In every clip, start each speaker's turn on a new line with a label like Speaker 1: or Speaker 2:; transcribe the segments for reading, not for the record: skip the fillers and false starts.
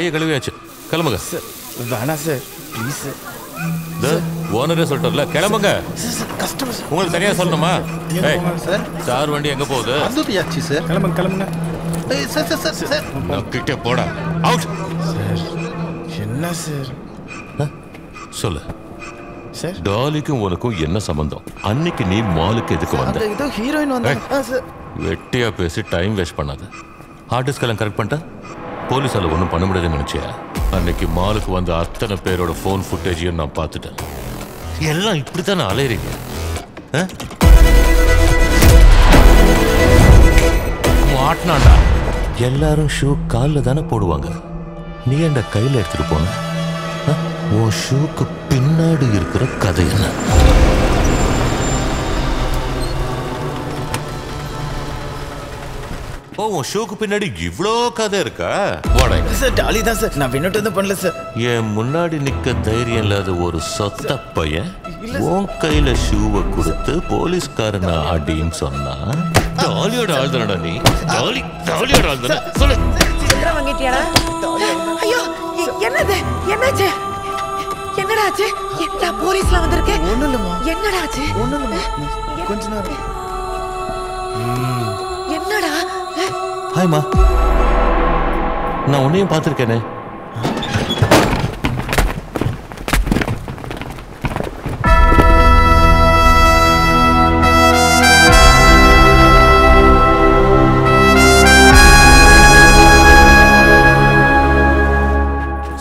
Speaker 1: கையை கழுவியாச்சு, கிளம்புங்க.
Speaker 2: வேணாம் சார், ப்ளீஸ்
Speaker 1: சார். ஓனரே சொல்லிட்டார்ல, கிளம்புங்க. உங்களுக்கு தனியா சொல்லணுமா? சார் வண்டி எங்க போகுது?
Speaker 2: வந்துட்டியாச்சு சார். கிளம்புங்க கிளம்புங்க. சார் சார் சார் சார்
Speaker 1: நான் கிட்டே போடா. அவுட்.
Speaker 2: சார் என்ன சார்?
Speaker 1: சொல்லு சார். டாலிக்கும் உனக்கும் என்ன சம்பந்தம்? அன்னைக்கு நீ மாலுக்கு எதுக்கு வந்த?
Speaker 2: ஏதோ ஹீரோயின் வந்தாங்க சார்.
Speaker 1: வெட்டியா பேசி டைம் வேஸ்ட் பண்ணாத. ஹார்ட் டிஸ்கெல்லாம் கரெக்ட் பண்ணிட்டா போலீஸால ஒன்றும் பண்ண முடியாதுன்னு நினைச்சியா? அன்னைக்கு மாலுக்கு வந்த அத்தனை பேரோட ஃபோன் ஃபுட்டேஜையும் நான் பார்த்துட்டேன். எல்லாம் இப்படித்தானே அலையறீங்க? மாட்டினாண்டா. எல்லாரும் ஷூ காலில் தானே போடுவாங்க. நீ ஏன்டா கையில் எடுத்துட்டு போன? உன் ஷூக்கு பின்னாடி இருக்கிற கதை என்ன? ஓ, உன் ஷூக்கு பின்னாடி இவ்வளோ கதை இருக்கா? வாடா
Speaker 2: சார். டாலி தான் சார், நான் வினோட் வந்து பண்ணல சார்.
Speaker 1: என் முன்னாடி நிக்க தைரியம் இல்லாத ஒரு சொத்த பையன் உன் கையில ஷூவை கொடுத்து போலீஸ்காரனா அடின்னு சொன்னா டாலியோட ஆள் தானடா நீ? டாலியோட ஆள் தானே? சொல்லு.
Speaker 3: வாங்கிட்டியாடா? ஐயோ, என்னது? என்னாச்சு? என்னடா ஆச்சு? என்ன போலீஸ்ல வந்திருக்கு?
Speaker 2: ஒண்ணும் இல்லம்மா.
Speaker 3: என்னடா ஆச்சு?
Speaker 2: ஒண்ணும் இல்லம்மா, கொஞ்ச நேரம்.
Speaker 3: என்னடா?
Speaker 1: ஹாய்மா, நான் உன்னையும் பார்த்துருக்கேனே.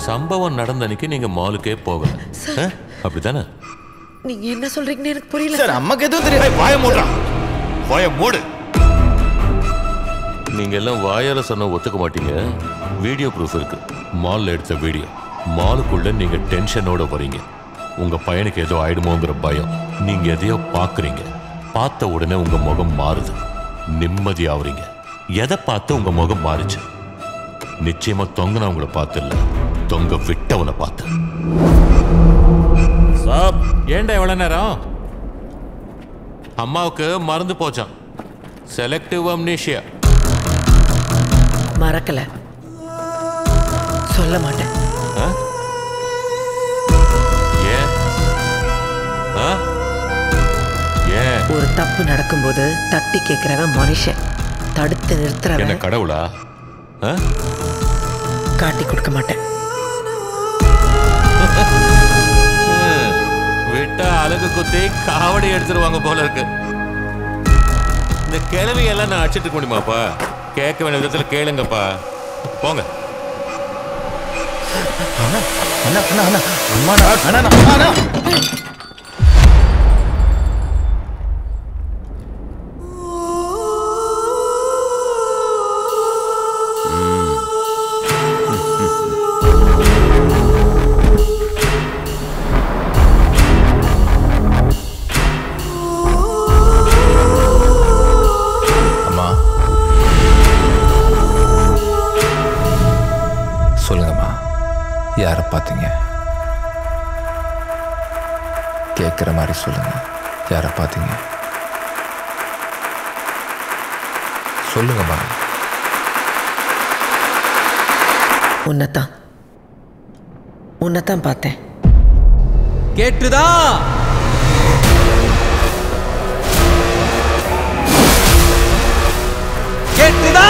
Speaker 1: சம்பவம் நடந்த அன்னைக்கு நீங்க மாலுக்கே போகல, அப்படித்தானே?
Speaker 3: நீங்க என்ன சொல்றீங்கன்னு எனக்கு புரியல
Speaker 2: சார். அம்மாக்கு எதுவும் தெரியாது.
Speaker 1: வாய மூடுறா, வாய மூடு. நீங்க எல்லாம் வாயால சொன்ன ஒத்துக்க மாட்டீங்க. வீடியோ ப்ரூஃப் இருக்கு. மால்ல எடுத்த வீடியோ. மாலுக்குள்ள நீங்க டென்ஷனோட வரீங்க. உங்க பையனுக்கு ஏதோ ஆயிடுமோங்கிற பயம். நீங்க எதையோ பாக்குறீங்க. பார்த்த உடனே உங்க முகம் மாறுது. நிம்மதி ஆகுறீங்க. எதை பார்த்து உங்க முகம் மாறுச்சு? நிச்சயமா தொங்கினவங்களை பார்த்து இல்ல, தொங்க விட்டவனை பார்த்து. சாப், ஏன்டா எவ்வளவு நேரம்? அம்மாவுக்கு மறந்து போச்சான். Selective amnesia.
Speaker 3: மறக்கல, சொல்ல மாட்டேன். ஒரு தப்பு நடக்கும்போது தட்டி கேட்கிறவன் மனுஷன், தடுத்து நிறுத்துறவன்
Speaker 1: என்ன கடவுளா?
Speaker 3: காட்டி கொடுக்க மாட்டேன்.
Speaker 1: விட்டா அழகு குத்தி காவடி எடுத்துருவாங்க போல இருக்கு. இந்த கிழவி எல்லாம் நான் அடிச்சிட்டு இருக்க முடியுமாப்பா? கேட்க வேண்டிய விதத்துல கேளுங்கப்பா. போங்க.
Speaker 4: சொல்லுங்கம்மா, யாரை பார்த்தீங்க? கேட்குற மாதிரி சொல்லுங்க. யாரை பார்த்தீங்க? சொல்லுங்கம்மா.
Speaker 3: உன்னைத்தான் பார்த்தேன்.
Speaker 5: கேட்டுதா? கேட்டுதா?